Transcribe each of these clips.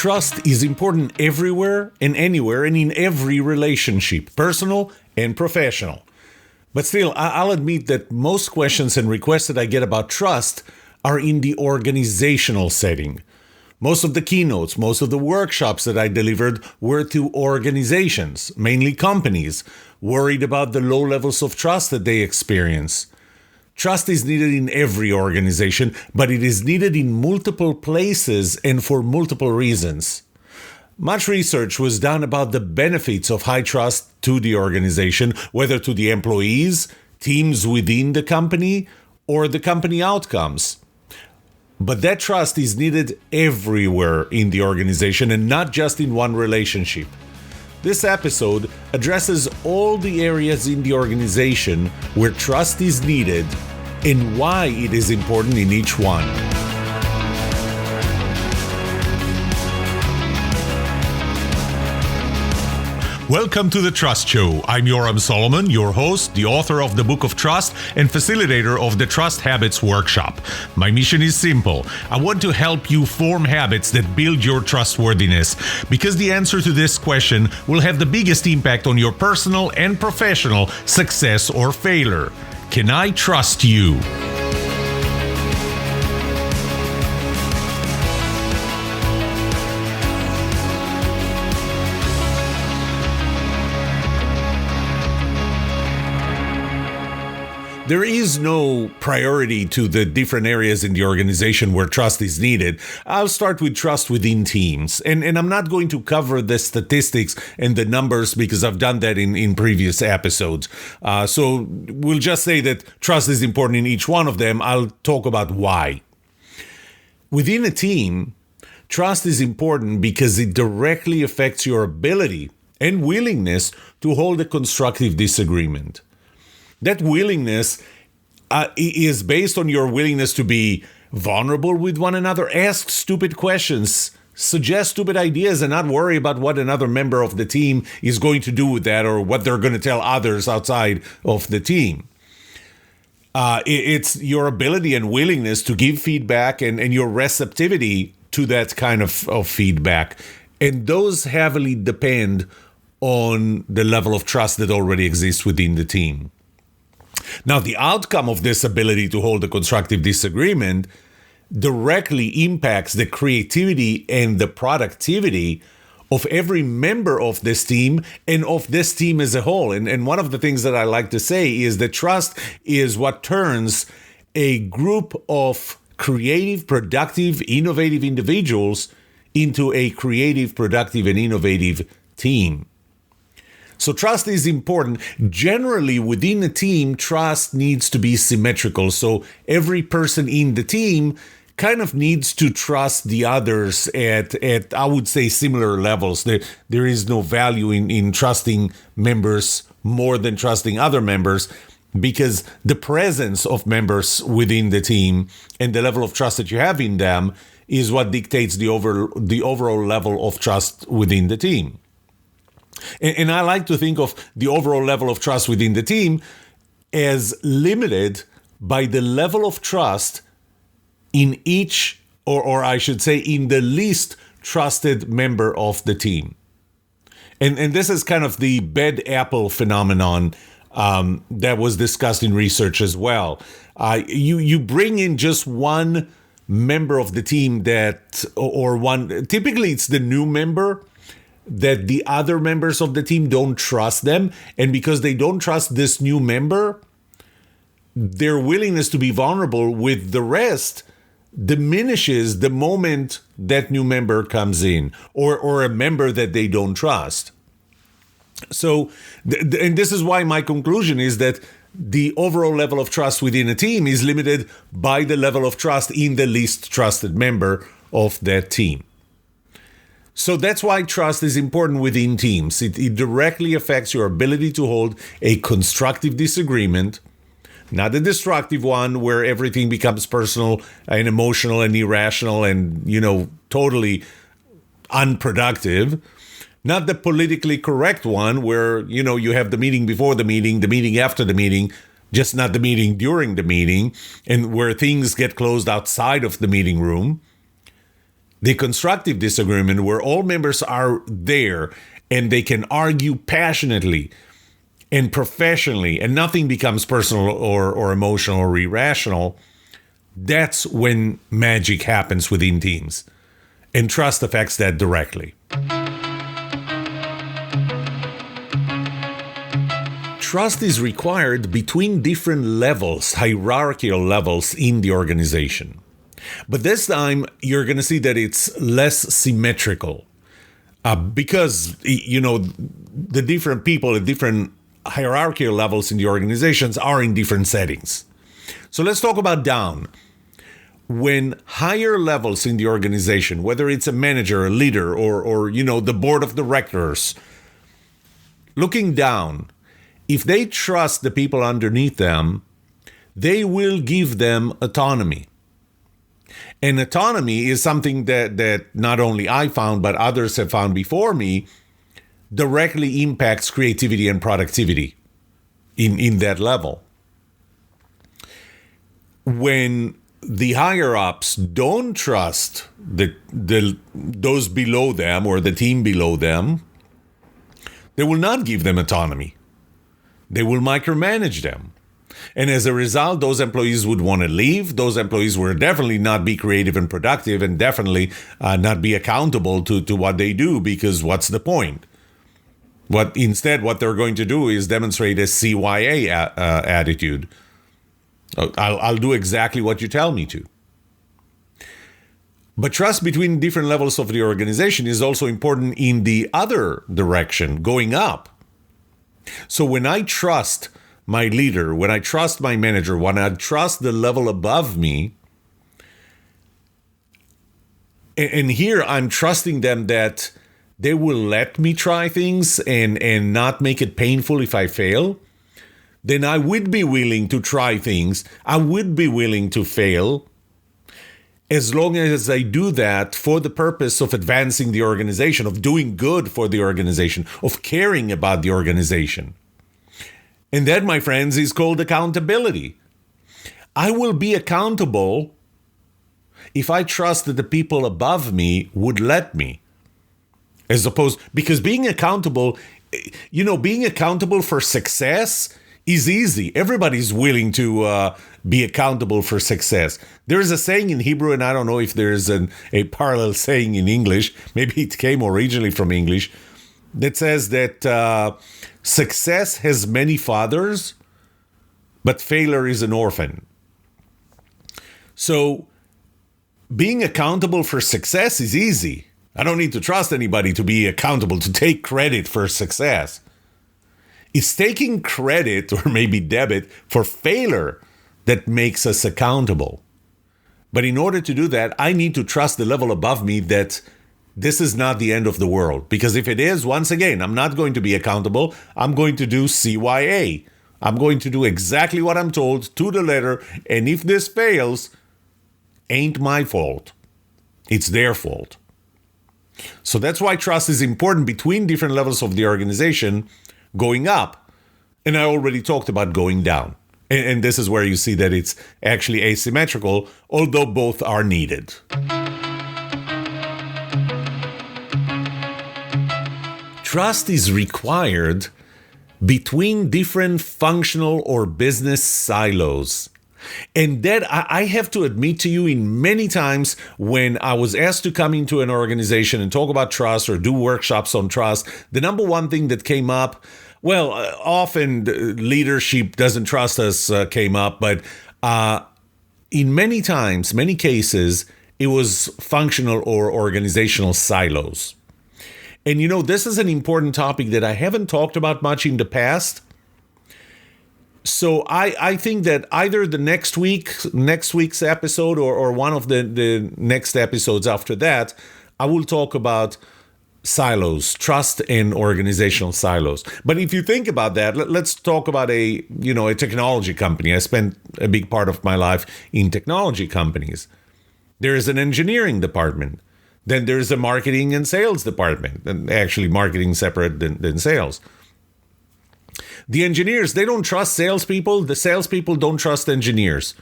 Trust is important everywhere and anywhere and in every relationship, personal and professional. But still, I'll admit that most questions and requests that I get about trust are in the organizational setting. Most of the keynotes, most of the workshops that I delivered were to organizations, mainly companies, worried about the low levels of trust that they experience. Trust is needed in every organization, but it is needed in multiple places and for multiple reasons. Much research was done about the benefits of high trust to the organization, whether to the employees, teams within the company, or the company outcomes. But that trust is needed everywhere in the organization and not just in one relationship. This episode addresses all the areas in the organization where trust is needed and why it is important in each one. Welcome to The Trust Show. I'm Yoram Solomon, your host, the author of the Book of Trust, and facilitator of the Trust Habits Workshop. My mission is simple. I want to help you form habits that build your trustworthiness, because the answer to this question will have the biggest impact on your personal and professional success or failure. Can I trust you? There is no priority to the different areas in the organization where trust is needed. I'll start with trust within teams. And I'm not going to cover the statistics and the numbers because I've done that in previous episodes. So we'll just say that trust is important in each one of them. I'll talk about why. Within a team, trust is important because it directly affects your ability and willingness to hold a constructive disagreement. That willingness is based on your willingness to be vulnerable with one another, ask stupid questions, suggest stupid ideas, and not worry about what another member of the team is going to do with that or what they're going to tell others outside of the team. It's your ability and willingness to give feedback and your receptivity to that kind of feedback. And those heavily depend on the level of trust that already exists within the team. Now, the outcome of this ability to hold a constructive disagreement directly impacts the creativity and the productivity of every member of this team and of this team as a whole. And one of the things that I like to say is that trust is what turns a group of creative, productive, innovative individuals into a creative, productive, and innovative team. So trust is important. Generally, within a team, trust needs to be symmetrical. So every person in the team kind of needs to trust the others at I would say, similar levels. There is no value in trusting members more than trusting other members, because the presence of members within the team and the level of trust that you have in them is what dictates the overall level of trust within the team. And I like to think of the overall level of trust within the team as limited by the level of trust in each, or I should say, in the least trusted member of the team. And this is kind of the bad apple phenomenon that was discussed in research as well. You bring in just one member of the team typically it's the new member, that the other members of the team don't trust them. And because they don't trust this new member, their willingness to be vulnerable with the rest diminishes the moment that new member comes in, or a member that they don't trust. So, and this is why my conclusion is that the overall level of trust within a team is limited by the level of trust in the least trusted member of that team. So that's why trust is important within teams. It directly affects your ability to hold a constructive disagreement, not a destructive one where everything becomes personal and emotional and irrational and, totally unproductive. Not the politically correct one where, you have the meeting before the meeting after the meeting, just not the meeting during the meeting, and where things get closed outside of the meeting room. The constructive disagreement, where all members are there and they can argue passionately and professionally and nothing becomes personal or emotional or irrational, that's when magic happens within teams. And trust affects that directly. Trust is required between different levels, hierarchical levels in the organization. But this time, you're going to see that it's less symmetrical because, the different people at different hierarchical levels in the organizations are in different settings. So let's talk about down. When higher levels in the organization, whether it's a manager, a leader, or the board of directors, looking down, if they trust the people underneath them, they will give them autonomy. And autonomy is something that not only I found, but others have found before me, directly impacts creativity and productivity in that level. When the higher-ups don't trust those below them or the team below them, they will not give them autonomy. They will micromanage them. And as a result, those employees would want to leave. Those employees will definitely not be creative and productive and definitely not be accountable to what they do, because what's the point? What they're going to do is demonstrate a CYA attitude. I'll do exactly what you tell me to. But trust between different levels of the organization is also important in the other direction, going up. So when I trust my leader, when I trust my manager, when I trust the level above me, and here I'm trusting them that they will let me try things and not make it painful if I fail, then I would be willing to try things. I would be willing to fail, as long as I do that for the purpose of advancing the organization, of doing good for the organization, of caring about the organization. And that, my friends, is called accountability. I will be accountable if I trust that the people above me would let me. Because being accountable for success is easy. Everybody's willing to be accountable for success. There is a saying in Hebrew, and I don't know if there's a parallel saying in English. Maybe it came originally from English, that says that success has many fathers, but failure is an orphan. So being accountable for success is easy. I don't need to trust anybody to be accountable, to take credit for success. It's taking credit, or maybe debit, for failure that makes us accountable. But in order to do that, I need to trust the level above me that this is not the end of the world. Because if it is, once again, I'm not going to be accountable. I'm going to do CYA. I'm going to do exactly what I'm told to the letter. And if this fails, ain't my fault. It's their fault. So that's why trust is important between different levels of the organization, going up. And I already talked about going down. And this is where you see that it's actually asymmetrical, although both are needed. Trust is required between different functional or business silos. And that I have to admit to you, in many times when I was asked to come into an organization and talk about trust or do workshops on trust, the number one thing that came up, well, often leadership doesn't trust us came up, but in many cases, it was functional or organizational silos. And this is an important topic that I haven't talked about much in the past. So I think that either the next week's episode or one of the next episodes after that, I will talk about silos, trust and organizational silos. But if you think about that, let's talk about a technology company. I spent a big part of my life in technology companies. There is an engineering department. Then there's a marketing and sales department, and actually marketing separate than sales. The engineers, they don't trust salespeople. The salespeople don't trust engineers.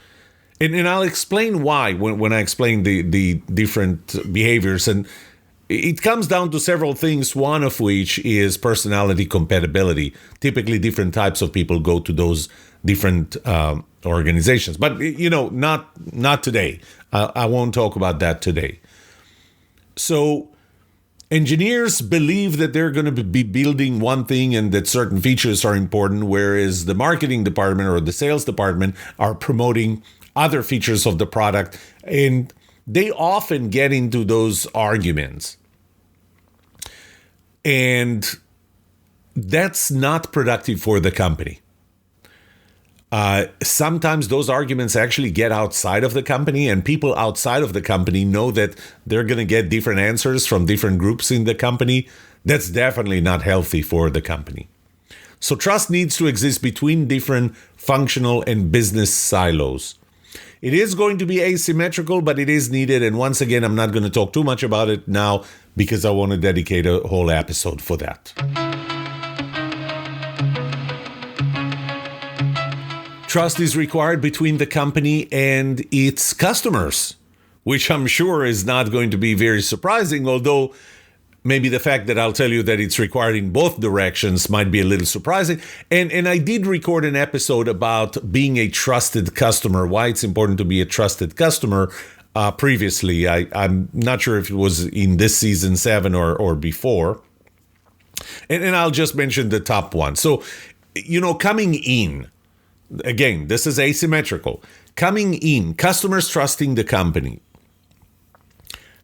And I'll explain why when I explain the different behaviors. And it comes down to several things, one of which is personality compatibility. Typically, different types of people go to those different organizations. But, not today. I won't talk about that today. So engineers believe that they're going to be building one thing and that certain features are important, whereas the marketing department or the sales department are promoting other features of the product. And they often get into those arguments. And that's not productive for the company. Sometimes those arguments actually get outside of the company, and people outside of the company know that they're going to get different answers from different groups in the company. That's definitely not healthy for the company. So trust needs to exist between different functional and business silos. It is going to be asymmetrical, but it is needed. And once again, I'm not going to talk too much about it now because I want to dedicate a whole episode for that. Trust is required between the company and its customers, which I'm sure is not going to be very surprising, although maybe the fact that I'll tell you that it's required in both directions might be a little surprising. And I did record an episode about being a trusted customer, why it's important to be a trusted customer previously. I'm not sure if it was in this season 7 or before. And I'll just mention the top one. So, coming in, again, this is asymmetrical. Coming in, customers trusting the company.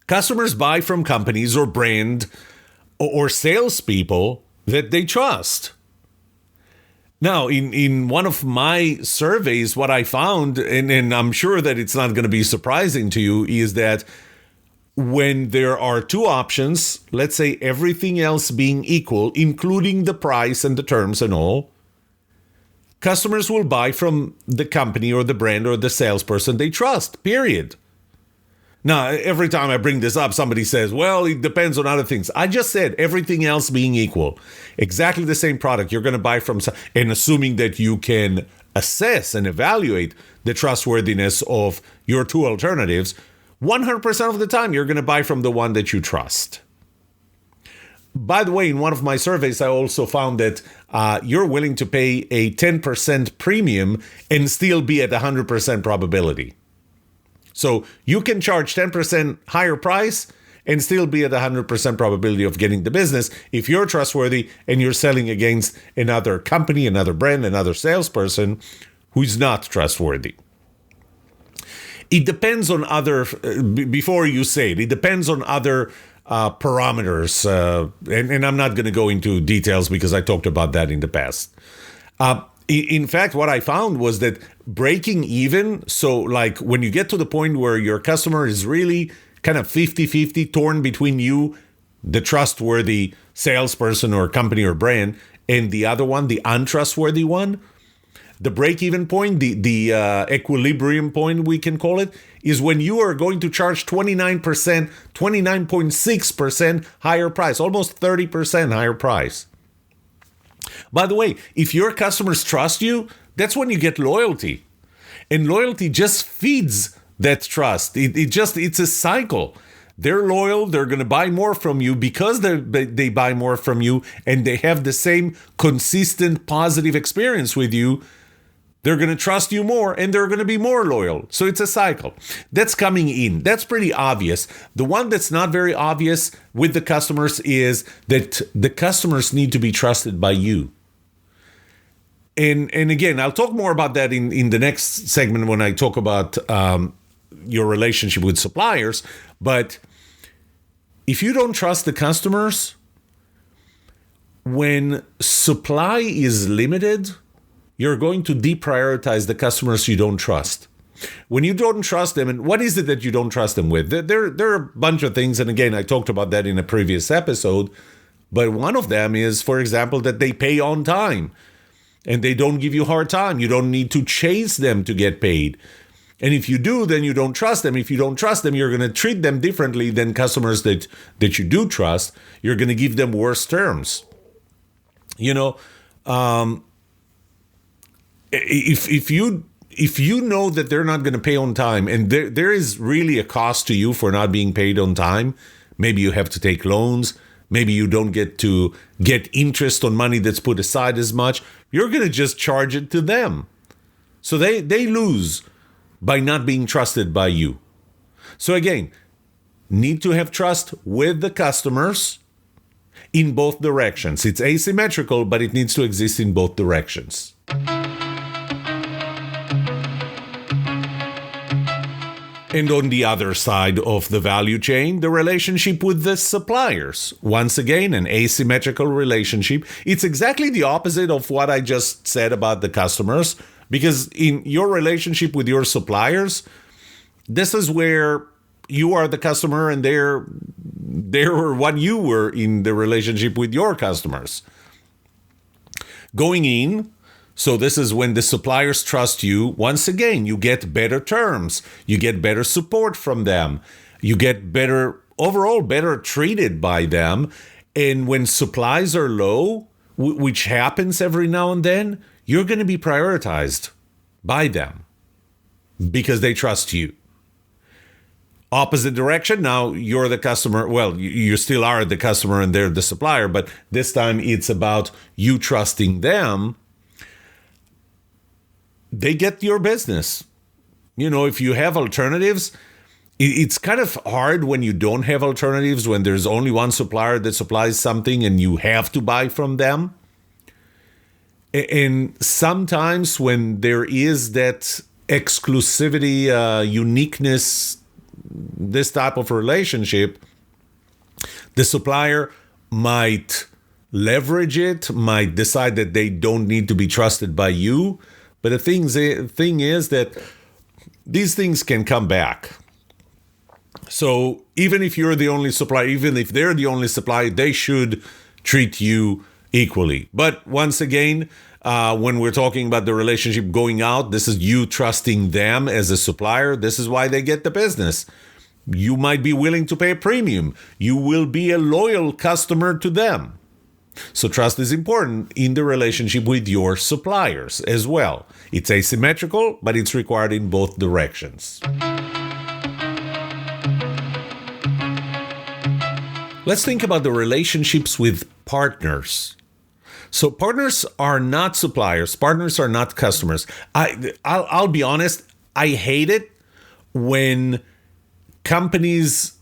Customers buy from companies or brand or salespeople that they trust. Now, in one of my surveys, what I found, and I'm sure that it's not going to be surprising to you, is that when there are two options, let's say everything else being equal, including the price and the terms and all, customers will buy from the company or the brand or the salesperson they trust, period. Now, every time I bring this up, somebody says, well, it depends on other things. I just said everything else being equal. Exactly the same product you're going to buy from, and assuming that you can assess and evaluate the trustworthiness of your two alternatives, 100% of the time you're going to buy from the one that you trust. By the way, in one of my surveys, I also found that you're willing to pay a 10% premium and still be at 100% probability. So you can charge 10% higher price and still be at 100% probability of getting the business if you're trustworthy and you're selling against another company, another brand, another salesperson who's not trustworthy. It depends on other, before you say it depends on other parameters. And I'm not going to go into details because I talked about that in the past. In fact, what I found was that breaking even, so like when you get to the point where your customer is really kind of 50-50 torn between you, the trustworthy salesperson or company or brand, and the other one, the untrustworthy one, the break-even point, the equilibrium point, we can call it, is when you are going to charge 29.6% higher price, almost 30% higher price. By the way, if your customers trust you, that's when you get loyalty. And loyalty just feeds that trust. It's a cycle. They're loyal. They're going to buy more from you because they buy more from you and they have the same consistent positive experience with you. They're going to trust you more and they're going to be more loyal. So it's a cycle. That's coming in. That's pretty obvious. The one that's not very obvious with the customers is that the customers need to be trusted by you. And again, I'll talk more about that in the next segment when I talk about your relationship with suppliers. But if you don't trust the customers, when supply is limited, you're going to deprioritize the customers you don't trust. When you don't trust them, and what is it that you don't trust them with? There are a bunch of things, and again, I talked about that in a previous episode, but one of them is, for example, that they pay on time, and they don't give you a hard time. You don't need to chase them to get paid. And if you do, then you don't trust them. If you don't trust them, you're going to treat them differently than customers that you do trust. You're going to give them worse terms. If if you know that they're not going to pay on time, and there is really a cost to you for not being paid on time, maybe you have to take loans, maybe you don't get to get interest on money that's put aside as much, you're going to just charge it to them. So they lose by not being trusted by you. So again, need to have trust with the customers in both directions. It's asymmetrical, but it needs to exist in both directions. And on the other side of the value chain, the relationship with the suppliers. Once again, an asymmetrical relationship. It's exactly the opposite of what I just said about the customers, because in your relationship with your suppliers, this is where you are the customer and they're what you were in the relationship with your customers. Going in, so this is when the suppliers trust you. Once again, you get better terms. You get better support from them. You get overall better treated by them. And when supplies are low, which happens every now and then, you're going to be prioritized by them because they trust you. Opposite direction, now you're the customer. Well, you still are the customer and they're the supplier, but this time it's about you trusting them. They get your business. If you have alternatives, it's kind of hard when you don't have alternatives, when there's only one supplier that supplies something and you have to buy from them. And sometimes when there is that exclusivity, uniqueness, this type of relationship, the supplier might leverage it, might decide that they don't need to be trusted by you. But the thing is that these things can come back. So even if you're the only supplier, even if they're the only supplier, they should treat you equally. But once again, when we're talking about the relationship going out, this is you trusting them as a supplier. This is why they get the business. You might be willing to pay a premium. You will be a loyal customer to them. So trust is important in the relationship with your suppliers as well. It's asymmetrical, but it's required in both directions. Let's think about the relationships with partners. So partners are not suppliers. Partners are not customers. I'll be honest, I hate it when companies,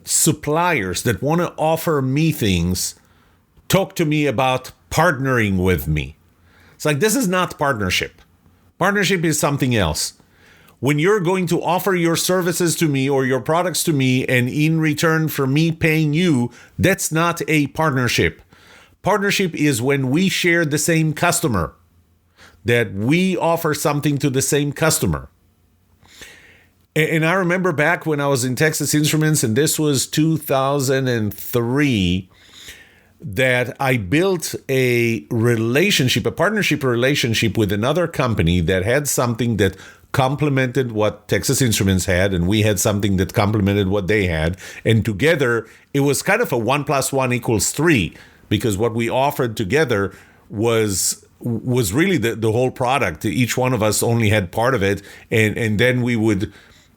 suppliers that want to offer me things talk to me about partnering with me. It's like, this is not partnership. Partnership is something else. When you're going to offer your services to me or your products to me, and in return for me paying you, that's not a partnership. Partnership is when we share the same customer, that we offer something to the same customer. And I remember back when I was in Texas Instruments, and this was 2003, that I built a partnership relationship with another company that had something that complemented what Texas Instruments had, and we had something that complemented what they had. And together, it was kind of a 1 + 1 = 3, because what we offered together was really the whole product. Each one of us only had part of it, and then we would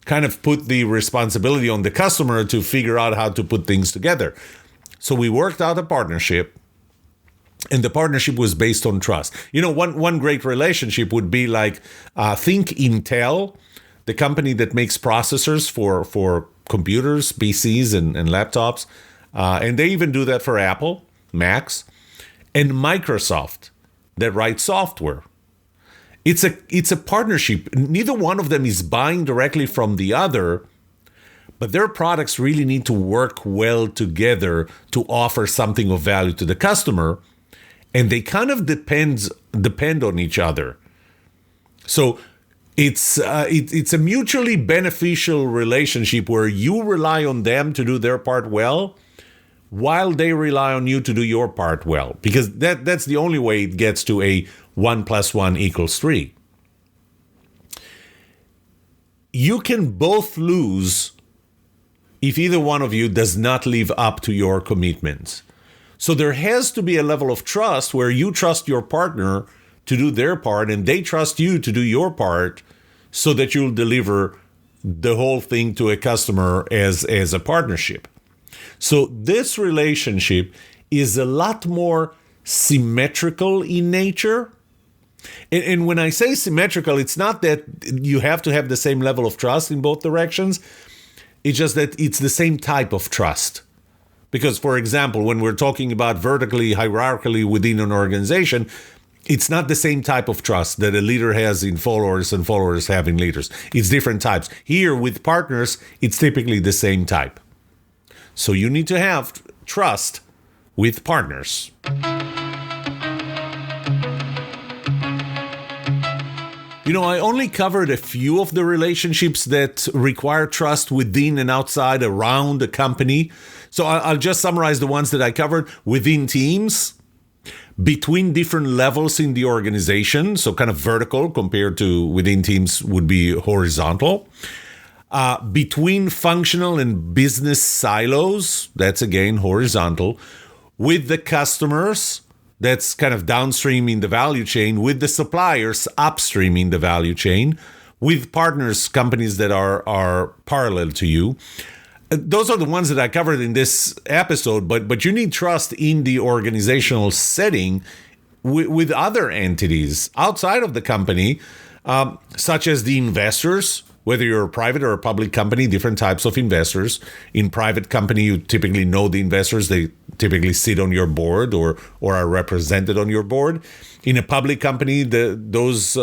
kind of put the responsibility on the customer to figure out how to put things together. So we worked out a partnership, and the partnership was based on trust. One great relationship would be like, think Intel, the company that makes processors for computers, PCs, and laptops. And they even do that for Apple, Macs, and Microsoft that writes software. It's a partnership. Neither one of them is buying directly from the other, but their products really need to work well together to offer something of value to the customer, and they kind of depend on each other. So it's a mutually beneficial relationship where you rely on them to do their part well, while they rely on you to do your part well, because that's the only way it gets to a 1 + 1 = 3. You can both lose if either one of you does not live up to your commitments. So there has to be a level of trust where you trust your partner to do their part and they trust you to do your part so that you'll deliver the whole thing to a customer as a partnership. So this relationship is a lot more symmetrical in nature. And when I say symmetrical, it's not that you have to have the same level of trust in both directions. It's just that it's the same type of trust. Because, for example, when we're talking about vertically, hierarchically within an organization, it's not the same type of trust that a leader has in followers and followers have in leaders. It's different types. Here with partners, it's typically the same type. So you need to have trust with partners. I only covered a few of the relationships that require trust within and outside, around a company. So I'll just summarize the ones that I covered: within teams, between different levels in the organization, so kind of vertical compared to within teams would be horizontal. Between functional and business silos, that's again horizontal. With the customers, that's kind of downstream in the value chain. With the suppliers, upstream in the value chain. With partners, companies that are parallel to you. Those are the ones that I covered in this episode, but you need trust in the organizational setting with other entities outside of the company, such as the investors. Whether you're a private or a public company, different types of investors. In private company, you typically know the investors. They typically sit on your board or are represented on your board. In a public company, those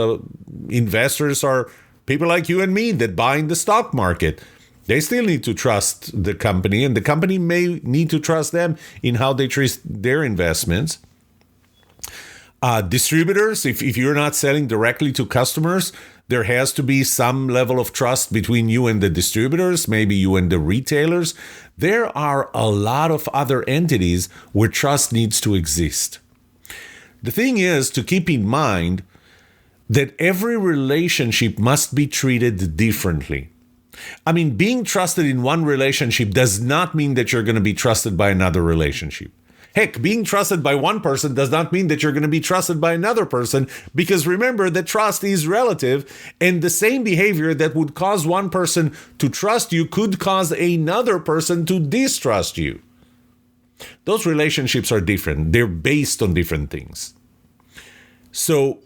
investors are people like you and me that buy in the stock market. They still need to trust the company, and the company may need to trust them in how they treat their investments. Distributors, if you're not selling directly to customers, there has to be some level of trust between you and the distributors, maybe you and the retailers. There are a lot of other entities where trust needs to exist. The thing is to keep in mind that every relationship must be treated differently. I mean, being trusted in one relationship does not mean that you're going to be trusted by another relationship. Heck, being trusted by one person does not mean that you're going to be trusted by another person, because remember that trust is relative, and the same behavior that would cause one person to trust you could cause another person to distrust you. Those relationships are different. They're based on different things. So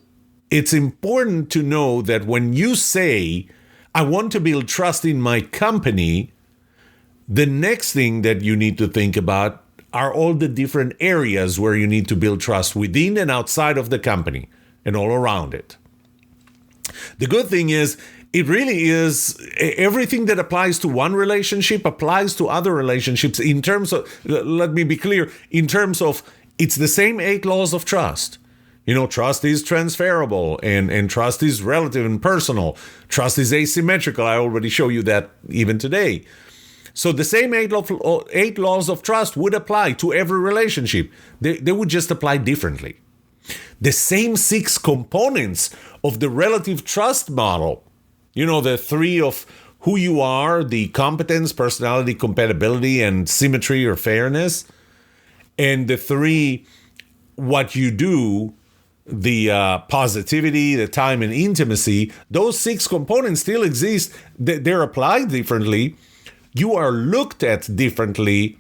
it's important to know that when you say, I want to build trust in my company, the next thing that you need to think about are all the different areas where you need to build trust within and outside of the company and all around it. The good thing is, it really is everything that applies to one relationship applies to other relationships in terms of, let me be clear, in terms of it's the same 8 laws of trust. Trust is transferable and trust is relative and personal. Trust is asymmetrical. I already showed you that even today. So the same 8 laws of trust would apply to every relationship. They would just apply differently. The same 6 components of the relative trust model, the 3 of who you are, the competence, personality, compatibility, and symmetry or fairness, and the 3, what you do, the positivity, the time, and intimacy, those 6 components still exist. They're applied differently. You are looked at differently,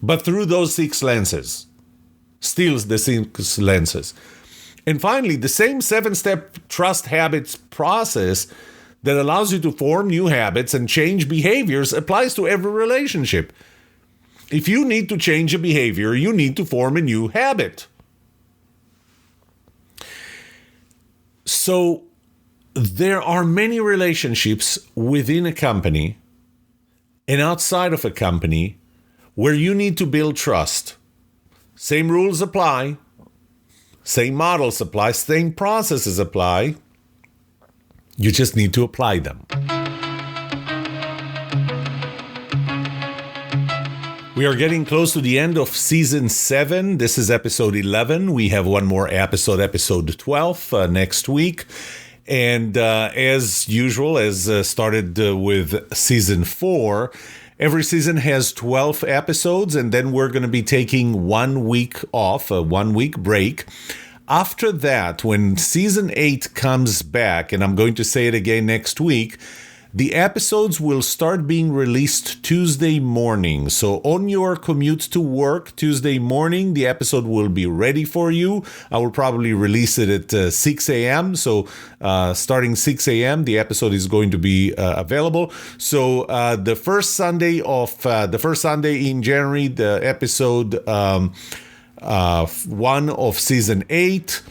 but through those 6 lenses. Still the 6 lenses. And finally, the same 7-step trust habits process that allows you to form new habits and change behaviors applies to every relationship. If you need to change a behavior, you need to form a new habit. So there are many relationships within a company and outside of a company where you need to build trust. Same rules apply, same models apply, same processes apply. You just need to apply them. We are getting close to the end of season 7. This is episode 11. We have one more episode 12, next week. And as usual, as started with season 4, every season has 12 episodes, and then we're going to be taking 1 week off, a 1 week break. After that, when season 8 comes back, and I'm going to say it again next week, the episodes will start being released Tuesday morning. So on your commute to work Tuesday morning, the episode will be ready for you. I will probably release it at 6 a.m. So starting 6 a.m., the episode is going to be available. So the first Sunday in January, the episode 1 of season 8.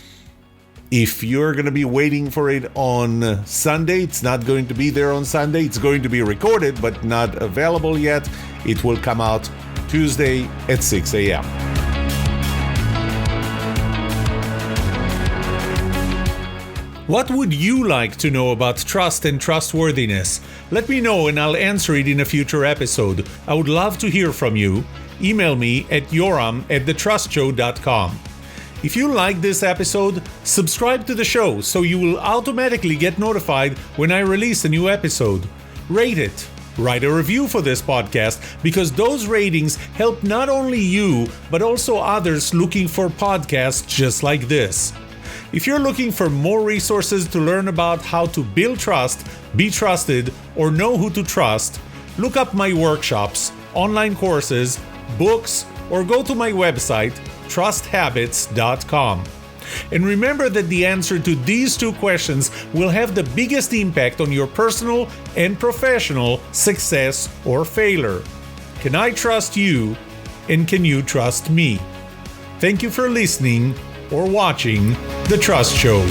If you're going to be waiting for it on Sunday, it's not going to be there on Sunday. It's going to be recorded, but not available yet. It will come out Tuesday at 6 a.m. What would you like to know about trust and trustworthiness? Let me know and I'll answer it in a future episode. I would love to hear from you. Email me at yoram@thetrustshow.com. If you like this episode, subscribe to the show so you will automatically get notified when I release a new episode. Rate it. Write a review for this podcast because those ratings help not only you, but also others looking for podcasts just like this. If you're looking for more resources to learn about how to build trust, be trusted, or know who to trust, look up my workshops, online courses, books, or go to my website, trusthabits.com. And remember that the answer to these 2 questions will have the biggest impact on your personal and professional success or failure. Can I trust you? And can you trust me? Thank you for listening or watching The Trust Show.